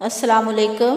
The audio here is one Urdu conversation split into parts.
السلام علیکم۔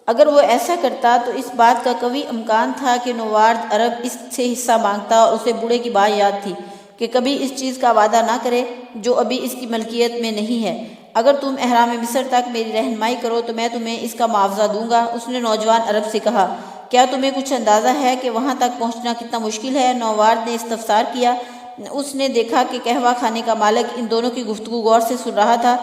اگر وہ ایسا کرتا تو اس بات کا قوی امکان تھا کہ نوارد عرب اس سے حصہ مانگتا، اور اسے بوڑھے کی بات یاد تھی کہ کبھی اس چیز کا وعدہ نہ کرے جو ابھی اس کی ملکیت میں نہیں ہے۔ اگر تم احرام مصر تک میری رہنمائی کرو تو میں تمہیں اس کا معاوضہ دوں گا۔ اس نے نوجوان عرب سے کہا، کیا تمہیں کچھ اندازہ ہے کہ وہاں تک پہنچنا کتنا مشکل ہے؟ نوارد نے استفسار کیا۔ اس نے دیکھا کہ قہوہ خانے کا مالک ان دونوں کی گفتگو غور سے سن رہا تھا۔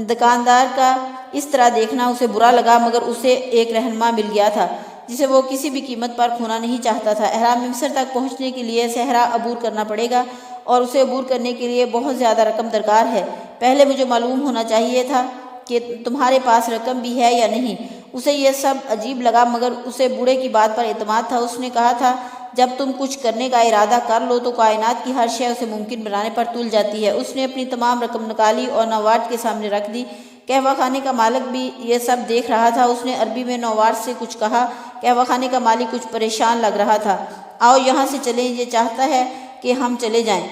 دکاندار کا اس طرح دیکھنا اسے برا لگا، مگر اسے ایک رہنما مل گیا تھا جسے وہ کسی بھی قیمت پر کھونا نہیں چاہتا تھا۔ احرام مصر تک پہنچنے کے لیے صحرا عبور کرنا پڑے گا، اور اسے عبور کرنے کے لیے بہت زیادہ رقم درکار ہے۔ پہلے مجھے معلوم ہونا چاہیے تھا کہ تمہارے پاس رقم بھی ہے یا نہیں۔ اسے یہ سب عجیب لگا، مگر اسے بوڑھے کی بات پر اعتماد تھا۔ اس نے کہا تھا، جب تم کچھ کرنے کا ارادہ کر لو تو کائنات کی ہر شے اسے ممکن بنانے پر تل جاتی ہے۔ اس نے اپنی تمام رقم نکالی اور نوارد کے سامنے رکھ دی۔ قہوہ خانے کا مالک بھی یہ سب دیکھ رہا تھا۔ اس نے عربی میں نوارد سے کچھ کہا۔ قہوہ خانے کا مالک کچھ پریشان لگ رہا تھا۔ آؤ یہاں سے چلیں، یہ چاہتا ہے کہ ہم چلے جائیں۔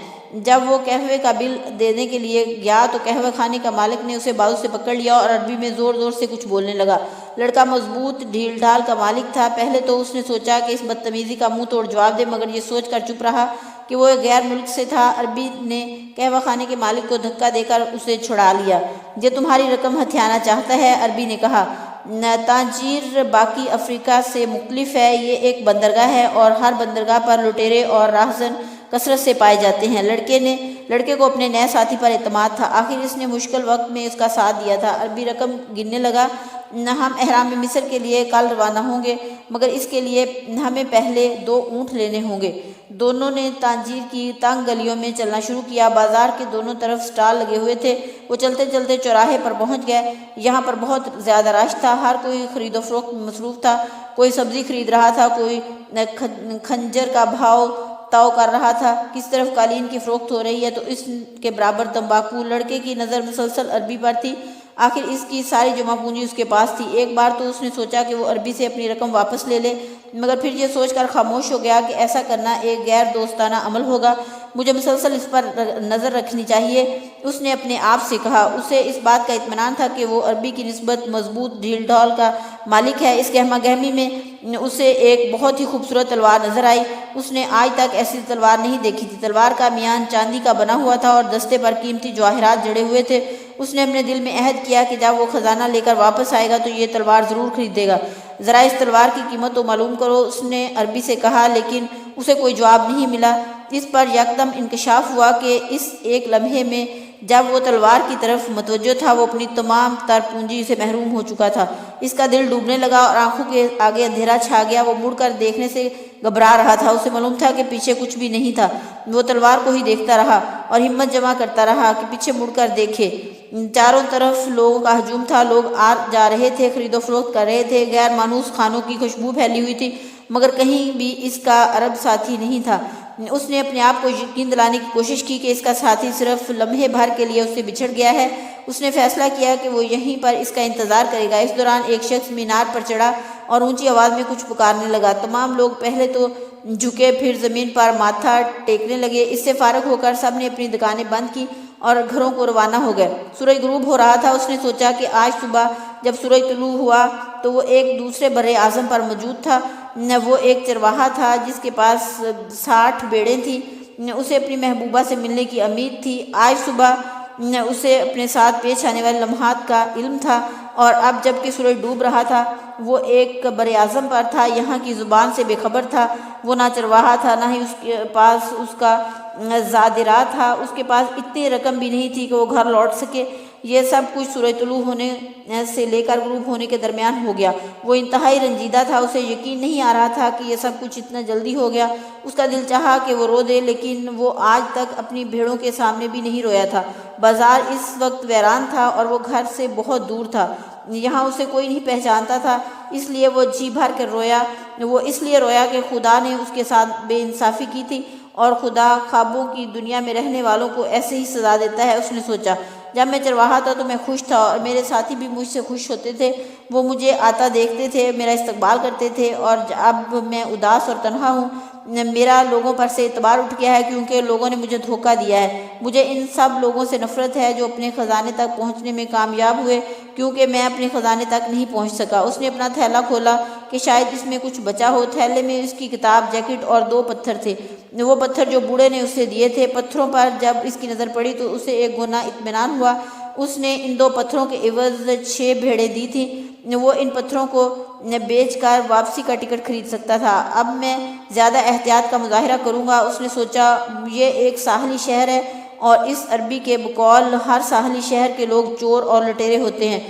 جب وہ قہوے کا بل دینے کے لیے گیا تو قہوہ خانے کا مالک نے اسے بازو سے پکڑ لیا اور عربی میں زور زور سے کچھ بولنے لگا۔ لڑکا مضبوط ڈھیل ڈھال کا مالک تھا۔ پہلے تو اس نے سوچا کہ اس بدتمیزی کا منہ توڑ جواب دے، مگر یہ سوچ کر چپ رہا کہ وہ ایک غیر ملک سے تھا۔ عربی نے قہوہ خانے کے مالک کو دھکا دے کر اسے چھڑا لیا۔ یہ تمہاری رقم ہتھیانا چاہتا ہے، عربی نے کہا۔ تانجیر باقی افریقہ سے مختلف ہے، یہ ایک بندرگاہ ہے اور ہر بندرگاہ پر لٹیرے اور راہزن کثرت سے پائے جاتے ہیں۔ لڑکے کو اپنے نئے ساتھی پر اعتماد تھا۔ آخر اس نے مشکل وقت میں اس کا ساتھ دیا تھا۔ عربی رقم گننے لگا۔ ہم احرام مصر کے لیے کل روانہ ہوں گے، مگر اس کے لیے ہمیں پہلے 2 اونٹ لینے ہوں گے۔ دونوں نے تانجیر کی تنگ گلیوں میں چلنا شروع کیا۔ بازار کے دونوں طرف سٹال لگے ہوئے تھے۔ وہ چلتے چلتے چوراہے پر پہنچ گئے۔ یہاں پر بہت زیادہ رش تھا۔ ہر کوئی خرید و فروخت میں مصروف تھا۔ کوئی سبزی خرید رہا تھا، کوئی خنجر کا بھاؤ طے کر رہا تھا۔ کس طرف قالین کی فروخت ہو رہی ہے تو اس کے برابر تمباکو۔ لڑکے کی نظر مسلسل عربی پر تھی۔ آخر اس کی ساری جمع پونجی اس کے پاس تھی۔ ایک بار تو اس نے سوچا کہ وہ عربی سے اپنی رقم واپس لے لے، مگر پھر یہ سوچ کر خاموش ہو گیا کہ ایسا کرنا ایک غیر دوستانہ عمل ہوگا۔ مجھے مسلسل اس پر نظر رکھنی چاہیے، اس نے اپنے آپ سے کہا۔ اسے اس بات کا اطمینان تھا کہ وہ عربی کی نسبت مضبوط ڈھیل ڈھال کا مالک ہے۔ اس گہما گہمی میں اسے ایک بہت ہی خوبصورت تلوار نظر آئی۔ اس نے آج تک ایسی تلوار نہیں دیکھی تھی۔ تلوار کا میان چاندی کا بنا ہوا تھا اور دستے پر قیمتی جواہرات جڑے ہوئے تھے۔ اس نے اپنے دل میں عہد کیا کہ جب وہ خزانہ لے کر واپس آئے گا تو یہ تلوار ضرور خریدے گا۔ ذرا اس تلوار کی قیمت تو معلوم کرو، اس نے عربی سے کہا، لیکن اسے کوئی جواب نہیں ملا۔ اس پر یکدم انکشاف ہوا کہ اس ایک لمحے میں جب وہ تلوار کی طرف متوجہ تھا وہ اپنی تمام تر پونجی سے محروم ہو چکا تھا۔ اس کا دل ڈوبنے لگا اور آنکھوں کے آگے اندھیرا چھا گیا۔ وہ مڑ کر دیکھنے سے گھبرا رہا تھا۔ اسے معلوم تھا کہ پیچھے کچھ بھی نہیں تھا۔ وہ تلوار کو ہی دیکھتا رہا اور ہمت جمع کرتا رہا کہ پیچھے مڑ کر دیکھے۔ چاروں طرف لوگوں کا ہجوم تھا۔ لوگ آ جا رہے تھے، خرید و فروخت کر رہے تھے۔ غیر مانوس کھانوں کی خوشبو پھیلی ہوئی تھی، مگر کہیں بھی اس کا عرب ساتھی نہیں تھا۔ اس نے اپنے آپ کو یقین دلانے کی کوشش کی کہ اس کا ساتھی صرف لمحے بھر کے لیے اس سے بچھڑ گیا ہے۔ اس نے فیصلہ کیا کہ وہ یہیں پر اس کا انتظار کرے گا۔ اس دوران ایک شخص مینار پر چڑھا اور اونچی آواز میں کچھ پکارنے لگا۔ تمام لوگ پہلے تو جھکے، پھر زمین پر ماتھا ٹیکنے لگے۔ اس سے فارغ ہو کر سب نے اپنی دکانیں بند کی اور گھروں کو روانہ ہو گئے۔ سورج غروب ہو رہا تھا۔ اس نے سوچا کہ آج صبح جب سورج طلوع ہوا تو وہ ایک دوسرے بر اعظم پر موجود تھا۔ وہ ایک چرواہا تھا جس کے پاس 60 بھیڑیں تھیں۔ اسے اپنی محبوبہ سے ملنے کی امید تھی۔ آج صبح اسے اپنے ساتھ پیش آنے والے لمحات کا علم تھا، اور اب جب کہ سورج ڈوب رہا تھا وہ ایک بر اعظم پر تھا، یہاں کی زبان سے بے خبر تھا۔ وہ نہ چرواہا تھا، نہ ہی اس کے پاس اس کا زادرہ تھا۔ اس کے پاس اتنی رقم بھی نہیں تھی کہ وہ گھر لوٹ سکے۔ یہ سب کچھ سورج طلوع ہونے سے لے کر غروب ہونے کے درمیان ہو گیا۔ وہ انتہائی رنجیدہ تھا۔ اسے یقین نہیں آ رہا تھا کہ یہ سب کچھ اتنا جلدی ہو گیا۔ اس کا دل چاہا کہ وہ رو دے، لیکن وہ آج تک اپنی بھیڑوں کے سامنے بھی نہیں رویا تھا۔ بازار اس وقت ویران تھا اور وہ گھر سے بہت دور تھا۔ یہاں اسے کوئی نہیں پہچانتا تھا، اس لیے وہ جی بھر کر رویا۔ وہ اس لیے رویا کہ خدا نے اس کے ساتھ بے انصافی کی تھی، اور خدا خوابوں کی دنیا میں رہنے والوں کو ایسے ہی سزا دیتا ہے۔ اس نے سوچا، جب میں چرواہا تھا تو میں خوش تھا اور میرے ساتھی بھی مجھ سے خوش ہوتے تھے۔ وہ مجھے آتا دیکھتے تھے، میرا استقبال کرتے تھے، اور اب میں اداس اور تنہا ہوں میرا لوگوں پر سے اعتبار اٹھ گیا ہے کیونکہ لوگوں نے مجھے دھوکہ دیا ہے۔ مجھے ان سب لوگوں سے نفرت ہے جو اپنے خزانے تک پہنچنے میں کامیاب ہوئے کیونکہ میں اپنے خزانے تک نہیں پہنچ سکا۔ اس نے اپنا تھیلا کھولا کہ شاید اس میں کچھ بچا ہو۔ تھیلے میں اس کی کتاب، جیکٹ اور 2 پتھر تھے، وہ پتھر جو بوڑھے نے اسے دیے تھے۔ پتھروں پر جب اس کی نظر پڑی تو اسے ایک گنا اطمینان ہوا۔ اس نے ان 2 پتھروں کے عوض 6 بھیڑیں دی تھیں۔ وہ ان پتھروں کو بیچ کر واپسی کا ٹکٹ خرید سکتا تھا۔ اب میں زیادہ احتیاط کا مظاہرہ کروں گا۔ اس نے سوچا یہ ایک ساحلی شہر ہے اور اس عربی کے بقول ہر ساحلی شہر کے لوگ چور اور لٹیرے ہوتے ہیں۔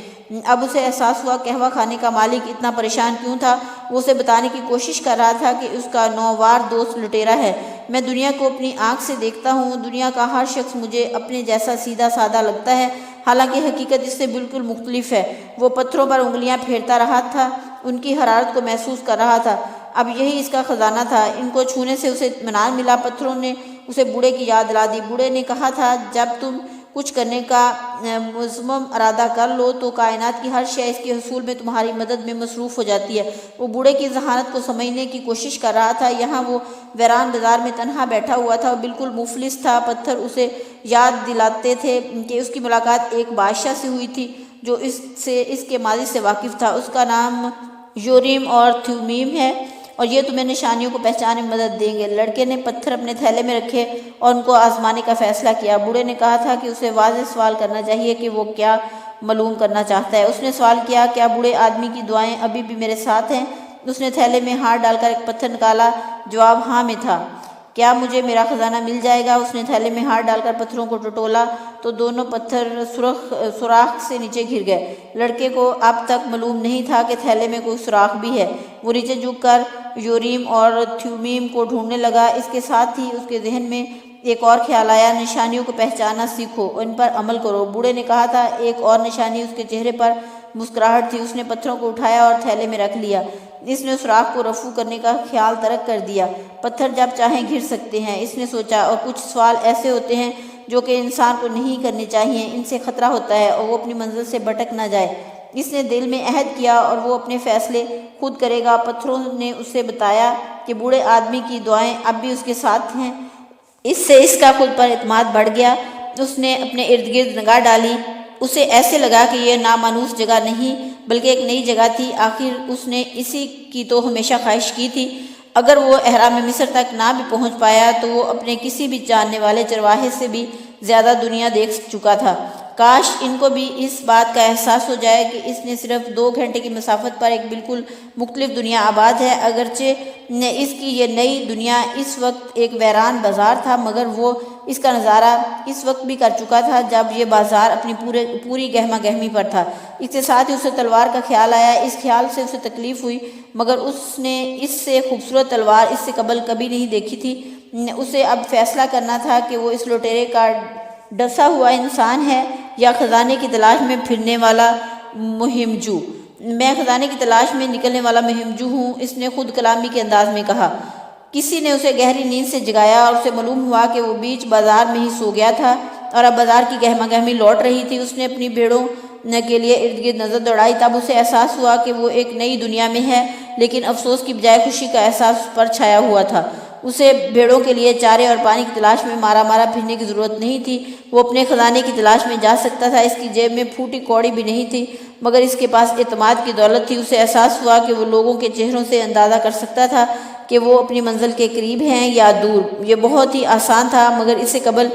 اب اسے احساس ہوا قہوہ خانے کا مالک اتنا پریشان کیوں تھا۔ وہ اسے بتانے کی کوشش کر رہا تھا کہ اس کا نووار دوست لٹیرا ہے۔ میں دنیا کو اپنی آنکھ سے دیکھتا ہوں، دنیا کا ہر شخص مجھے اپنے جیسا سیدھا سادہ لگتا ہے، حالانکہ حقیقت اس سے بالکل مختلف ہے۔ وہ پتھروں پر انگلیاں پھیرتا رہا تھا، ان کی حرارت کو محسوس کر رہا تھا۔ اب یہی اس کا خزانہ تھا۔ ان کو چھونے سے اسے اطمینان ملا۔ پتھروں نے اسے بوڑھے کی یاد دلا دی۔ بوڑھے نے کہا تھا جب تم کچھ کرنے کا مصمم ارادہ کر لو تو کائنات کی ہر شے اس کے حصول میں تمہاری مدد میں مصروف ہو جاتی ہے۔ وہ بوڑھے کی ذہانت کو سمجھنے کی کوشش کر رہا تھا۔ یہاں وہ ویران بازار میں تنہا بیٹھا ہوا تھا، وہ بالکل مفلس تھا۔ پتھر اسے یاد دلاتے تھے کہ اس کی ملاقات ایک بادشاہ سے ہوئی تھی جو اس کے ماضی سے واقف تھا۔ اس کا نام یوریم اور تھیومیم ہے اور یہ تمہیں نشانیوں کو پہچاننے میں مدد دیں گے۔ لڑکے نے پتھر اپنے تھیلے میں رکھے اور ان کو آزمانے کا فیصلہ کیا۔ بوڑھے نے کہا تھا کہ اسے واضح سوال کرنا چاہیے کہ وہ کیا معلوم کرنا چاہتا ہے۔ اس نے سوال کیا، کیا بوڑھے آدمی کی دعائیں ابھی بھی میرے ساتھ ہیں؟ اس نے تھیلے میں ہاتھ ڈال کر ایک پتھر نکالا۔ جواب ہاں میں تھا۔ کیا مجھے میرا خزانہ مل جائے گا؟ اس نے تھیلے میں ہاتھ ڈال کر پتھروں کو ٹٹولا تو دونوں پتھر سوراخ سے نیچے گر گئے۔ لڑکے کو اب تک معلوم نہیں تھا کہ تھیلے میں کوئی سوراخ بھی ہے۔ وہ نیچے جھک کر یوریم اور تھیومیم کو ڈھونڈنے لگا۔ اس کے ساتھ ہی اس کے ذہن میں ایک اور خیال آیا، نشانیوں کو پہچاننا سیکھو، ان پر عمل کرو۔ بوڑھے نے کہا تھا۔ ایک اور نشانی اس کے چہرے پر مسکراہٹ تھی۔ اس نے پتھروں کو اٹھایا اور تھیلے میں رکھ لیا۔ اس نے سوراخ کو رفع کرنے کا خیال ترک کر دیا۔ پتھر جب چاہیں گر سکتے ہیں، اس نے سوچا، اور کچھ سوال ایسے ہوتے ہیں جو کہ انسان کو نہیں کرنے چاہیے، ان سے خطرہ ہوتا ہے اور وہ اپنی منزل سے بھٹک نہ جائے۔ اس نے دل میں عہد کیا اور وہ اپنے فیصلے خود کرے گا۔ پتھروں نے اسے بتایا کہ بوڑھے آدمی کی دعائیں اب بھی اس کے ساتھ ہیں۔ اس سے اس کا خود پر اعتماد بڑھ گیا۔ اس نے اپنے ارد گرد نگاہ ڈالی۔ اسے ایسے لگا کہ یہ نامانوس جگہ نہیں بلکہ ایک نئی جگہ تھی۔ آخر اس نے اسی کی تو ہمیشہ خواہش کی تھی۔ اگر وہ اہرام مصر تک نہ بھی پہنچ پایا تو وہ اپنے کسی بھی جاننے والے چرواہے سے بھی زیادہ دنیا دیکھ چکا تھا۔ کاش ان کو بھی اس بات کا احساس ہو جائے کہ اس نے صرف 2 گھنٹے کی مسافت پر ایک بالکل مختلف دنیا آباد ہے۔ اگرچہ اس کی یہ نئی دنیا اس وقت ایک ویران بازار تھا، مگر وہ اس کا نظارہ اس وقت بھی کر چکا تھا جب یہ بازار اپنی پوری گہما گہمی پر تھا۔ اس کے ساتھ ہی اسے تلوار کا خیال آیا۔ اس خیال سے اسے تکلیف ہوئی، مگر اس نے اس سے خوبصورت تلوار اس سے قبل کبھی نہیں دیکھی تھی۔ اسے اب فیصلہ کرنا تھا کہ وہ اس لٹیرے کا ڈسا ہوا انسان ہے یا خزانے کی تلاش میں پھرنے والا مہم جو۔ میں خزانے کی تلاش میں نکلنے والا مہم جو ہوں، اس نے خود کلامی کے انداز میں کہا۔ کسی نے اسے گہری نیند سے جگایا اور اسے معلوم ہوا کہ وہ بیچ بازار میں ہی سو گیا تھا اور اب بازار کی گہما گہمی لوٹ رہی تھی۔ اس نے اپنی بھیڑوں کے لیے ارد گرد نظر دوڑائی، تب اسے احساس ہوا کہ وہ ایک نئی دنیا میں ہے، لیکن افسوس کی بجائے خوشی کا احساس اس پر چھایا ہوا تھا۔ اسے بھیڑوں کے لیے چارے اور پانی کی تلاش میں مارا پھرنے کی ضرورت نہیں تھی۔ وہ اپنے خزانے کی تلاش میں جا سکتا تھا۔ اس کی جیب میں پھوٹی کوڑی بھی نہیں تھی، مگر اس کے پاس اعتماد کی دولت تھی۔ اسے احساس ہوا کہ وہ لوگوں کے چہروں سے اندازہ کر سکتا تھا کہ وہ اپنی منزل کے قریب ہیں یا دور۔ یہ بہت ہی آسان تھا، مگر اس سے قبل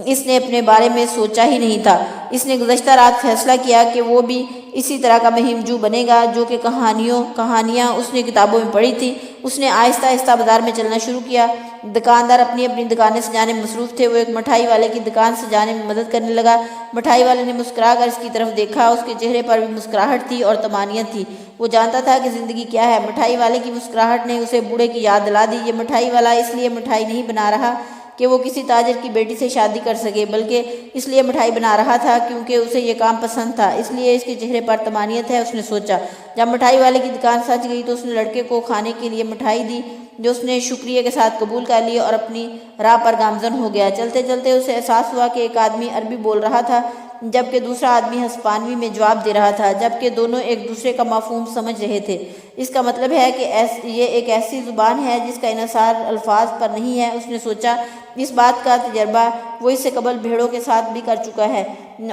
اس نے اپنے بارے میں سوچا ہی نہیں تھا۔ اس نے گزشتہ رات فیصلہ کیا کہ وہ بھی اسی طرح کا مہم جو بنے گا جو کہ کہانیاں اس نے کتابوں میں پڑھی تھی۔ اس نے آہستہ آہستہ بازار میں چلنا شروع کیا۔ دکاندار اپنی دکانیں سجانے میں مصروف تھے۔ وہ ایک مٹھائی والے کی دکان سجانے میں مدد کرنے لگا۔ مٹھائی والے نے مسکرا کر اس کی طرف دیکھا۔ اس کے چہرے پر بھی مسکراہٹ تھی اور طمانینت تھی۔ وہ جانتا تھا کہ زندگی کیا ہے۔ مٹھائی والے کی مسکراہٹ نے اسے بوڑھے کی یاد دلا دی۔ یہ مٹھائی والا اس لیے مٹھائی نہیں بنا رہا کہ وہ کسی تاجر کی بیٹی سے شادی کر سکے، بلکہ اس لیے مٹھائی بنا رہا تھا کیونکہ اسے یہ کام پسند تھا، اس لیے اس کے چہرے پر طمانینت ہے۔ اس نے سوچا۔ جب مٹھائی والے کی دکان سج گئی تو اس نے لڑکے کو کھانے کے لیے مٹھائی دی، جو اس نے شکریہ کے ساتھ قبول کر لی اور اپنی راہ پر گامزن ہو گیا۔ چلتے چلتے اسے احساس ہوا کہ ایک آدمی عربی بول رہا تھا۔ جبکہ دوسرا آدمی ہسپانوی میں جواب دے رہا تھا، جبکہ دونوں ایک دوسرے کا مفہوم سمجھ رہے تھے۔ اس کا مطلب ہے کہ یہ ایک ایسی زبان ہے جس کا انحصار الفاظ پر نہیں ہے۔ اس نے سوچا، اس بات کا تجربہ وہ اس سے قبل بھیڑوں کے ساتھ بھی کر چکا ہے،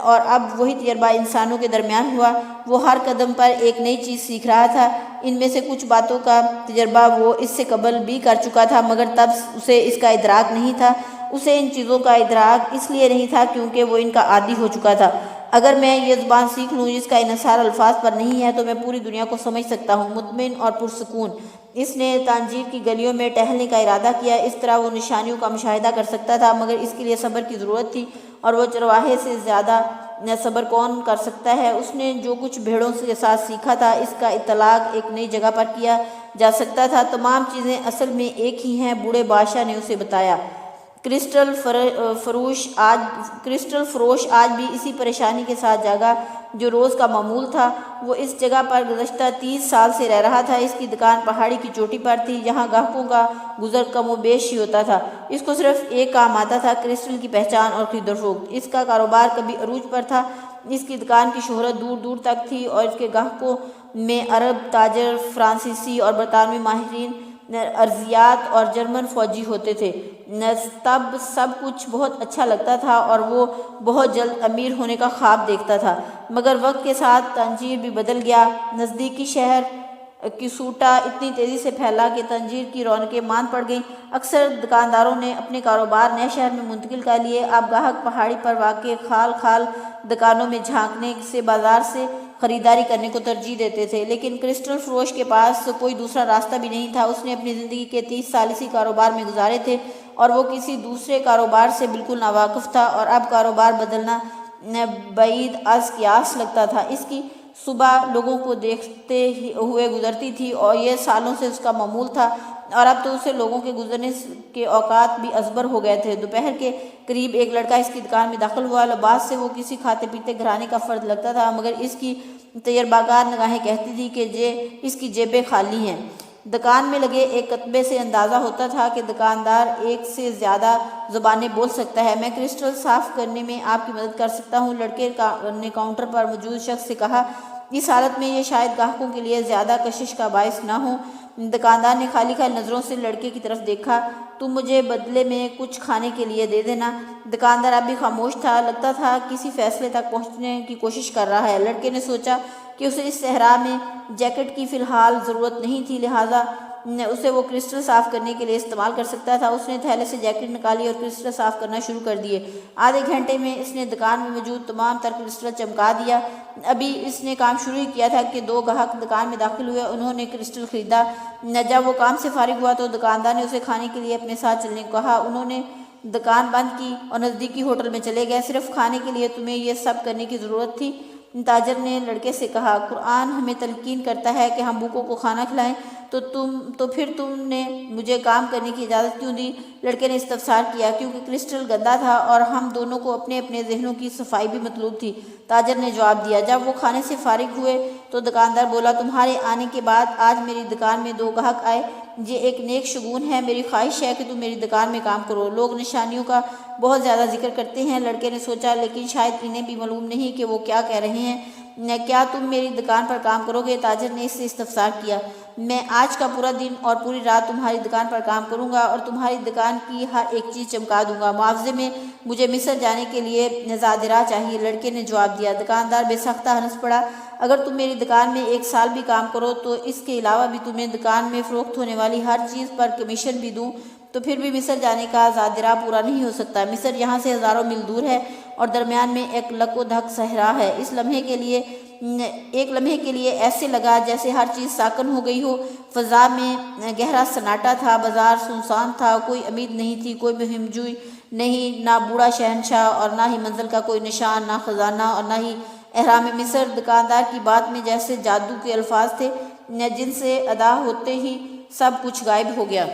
اور اب وہی تجربہ انسانوں کے درمیان ہوا۔ وہ ہر قدم پر ایک نئی چیز سیکھ رہا تھا۔ ان میں سے کچھ باتوں کا تجربہ وہ اس سے قبل بھی کر چکا تھا، مگر تب اسے اس کا ادراک نہیں تھا۔ اسے ان چیزوں کا ادراک اس لیے نہیں تھا کیونکہ وہ ان کا عادی ہو چکا تھا۔ اگر میں یہ زبان سیکھ لوں جس کا انحصار الفاظ پر نہیں ہے تو میں پوری دنیا کو سمجھ سکتا ہوں، مطمئن اور پرسکون۔ اس نے تانجیر کی گلیوں میں ٹہلنے کا ارادہ کیا۔ اس طرح وہ نشانیوں کا مشاہدہ کر سکتا تھا، مگر اس کے لیے صبر کی ضرورت تھی، اور وہ چرواہے سے زیادہ صبر کون کر سکتا ہے؟ اس نے جو کچھ بھیڑوں کے ساتھ سیکھا تھا، اس کا اطلاق ایک نئی جگہ پر کیا جا سکتا تھا۔ تمام چیزیں اصل میں ایک ہی ہیں، بوڑھے بادشاہ نے اسے بتایا۔ کرسٹل فروش آج بھی اسی پریشانی کے ساتھ جاگا جو روز کا معمول تھا۔ وہ اس جگہ پر گزشتہ 30 سال سے رہ رہا تھا۔ اس کی دکان پہاڑی کی چوٹی پر تھی، جہاں گاہکوں کا گزر کم و بیش ہی ہوتا تھا۔ اس کو صرف ایک کام آتا تھا، کرسٹل کی پہچان اور خرید و فروخت۔ اس کا کاروبار کبھی عروج پر تھا۔ اس کی دکان کی شہرت دور دور تک تھی، اور اس کے گاہکوں میں عرب تاجر، فرانسیسی اور برطانوی ماہرین ارضیات اور جرمن فوجی ہوتے تھے۔ تب سب کچھ بہت اچھا لگتا تھا، اور وہ بہت جلد امیر ہونے کا خواب دیکھتا تھا۔ مگر وقت کے ساتھ تانجیر بھی بدل گیا۔ نزدیکی شہر کیسوٹا اتنی تیزی سے پھیلا کہ تانجیر کی رونقیں ماند پڑ گئیں۔ اکثر دکانداروں نے اپنے کاروبار نئے شہر میں منتقل کر لیے۔ اب گاہک پہاڑی پر واقع خال خال دکانوں میں جھانکنے سے بازار سے خریداری کرنے کو ترجیح دیتے تھے، لیکن کرسٹل فروش کے پاس کوئی دوسرا راستہ بھی نہیں تھا۔ اس نے اپنی زندگی کے 30 سال اسی کاروبار میں گزارے تھے، اور وہ کسی دوسرے کاروبار سے بالکل ناواقف تھا، اور اب کاروبار بدلنا بعید از قیاس لگتا تھا۔ اس کی صبح لوگوں کو دیکھتے ہوئے گزرتی تھی، اور یہ سالوں سے اس کا معمول تھا، اور اب تو اسے لوگوں کے گزرنے کے اوقات بھی ازبر ہو گئے تھے۔ دوپہر کے قریب ایک لڑکا اس کی دکان میں داخل ہوا۔ لباس سے وہ کسی کھاتے پیتے گھرانے کا فرد لگتا تھا، مگر اس کی تجربہ کار نگاہیں کہتی تھی کہ اس کی جیبیں خالی ہیں۔ دکان میں لگے ایک کتبے سے اندازہ ہوتا تھا کہ دکاندار ایک سے زیادہ زبانیں بول سکتا ہے۔ میں کرسٹل صاف کرنے میں آپ کی مدد کر سکتا ہوں، لڑکے نے کاؤنٹر پر موجود شخص سے کہا۔ اس حالت میں یہ شاید گاہکوں کے لیے زیادہ کشش کا باعث نہ ہو۔ دکاندار نے خالی خالی نظروں سے لڑکے کی طرف دیکھا۔ تم مجھے بدلے میں کچھ کھانے کے لیے دے دینا۔ دکاندار اب بھی خاموش تھا، لگتا تھا کسی فیصلے تک پہنچنے کی کوشش کر رہا ہے۔ لڑکے نے سوچا کہ اسے اس صحرا میں جیکٹ کی فی الحال ضرورت نہیں تھی، لہٰذا اسے وہ کرسٹل صاف کرنے کے لیے استعمال کر سکتا تھا۔ اس نے تھیلے سے جیکٹ نکالی اور کرسٹل صاف کرنا شروع کر دیے۔ آدھے گھنٹے میں اس نے دکان میں موجود تمام تر کرسٹل چمکا دیا۔ ابھی اس نے کام شروع ہی کیا تھا کہ 2 گاہک دکان میں داخل ہوئے۔ انہوں نے کرسٹل خریدا۔ جب وہ کام سے فارغ ہوا تو دکاندار نے اسے کھانے کے لیے اپنے ساتھ چلنے کو کہا۔ انہوں نے دکان بند کی اور نزدیکی ہوٹل میں چلے گئے۔ صرف کھانے کے لیے تمہیں یہ سب کرنے کی ضرورت تھی؟ تاجر نے لڑکے سے کہا۔ قرآن ہمیں تلقین کرتا ہے کہ ہم بھوکوں کو کھانا کھلائیں، تو پھر تم نے مجھے کام کرنے کی اجازت کیوں دی؟ لڑکے نے استفسار کیا۔ کیونکہ کرسٹل گندا تھا اور ہم دونوں کو اپنے اپنے ذہنوں کی صفائی بھی مطلوب تھی، تاجر نے جواب دیا۔ جب وہ کھانے سے فارغ ہوئے تو دکاندار بولا، تمہارے آنے کے بعد آج میری دکان میں 2 گاہک آئے۔ یہ ایک نیک شگون ہے۔ میری خواہش ہے کہ تم میری دکان میں کام کرو۔ لوگ نشانیوں کا بہت زیادہ ذکر کرتے ہیں، لڑکے نے سوچا، لیکن شاید انہیں بھی معلوم نہیں کہ وہ کیا کہہ رہے ہیں۔ کیا تم میری دکان پر کام کرو گے؟ تاجر نے اس سے استفسار کیا۔ میں آج کا پورا دن اور پوری رات تمہاری دکان پر کام کروں گا اور تمہاری دکان کی ہر ایک چیز چمکا دوں گا۔ معاوضے میں مجھے مصر جانے کے لیے زادرہ چاہیے، لڑکے نے جواب دیا۔ دکاندار بے ساختہ ہنس پڑا۔ اگر تم میری دکان میں 1 سال بھی کام کرو تو اس کے علاوہ بھی تمہیں دکان میں فروخت ہونے والی ہر چیز پر کمیشن بھی دوں تو پھر بھی مصر جانے کا زادرہ پورا نہیں ہو سکتا۔ مصر یہاں سے ہزاروں میل دور ہے اور درمیان میں ایک لک و دھک صحرا ہے۔ ایک لمحے کے لیے ایسے لگا جیسے ہر چیز ساکن ہو گئی ہو۔ فضا میں گہرا سناٹا تھا، بازار سنسان تھا، کوئی امید نہیں تھی، کوئی مہم جوئی نہیں، نہ بوڑھا شہنشاہ اور نہ ہی منزل کا کوئی نشان، نہ خزانہ اور نہ ہی احرام مصر۔ دکاندار کی بات میں جیسے جادو کے الفاظ تھے جن سے ادا ہوتے ہی سب کچھ غائب ہو گیا۔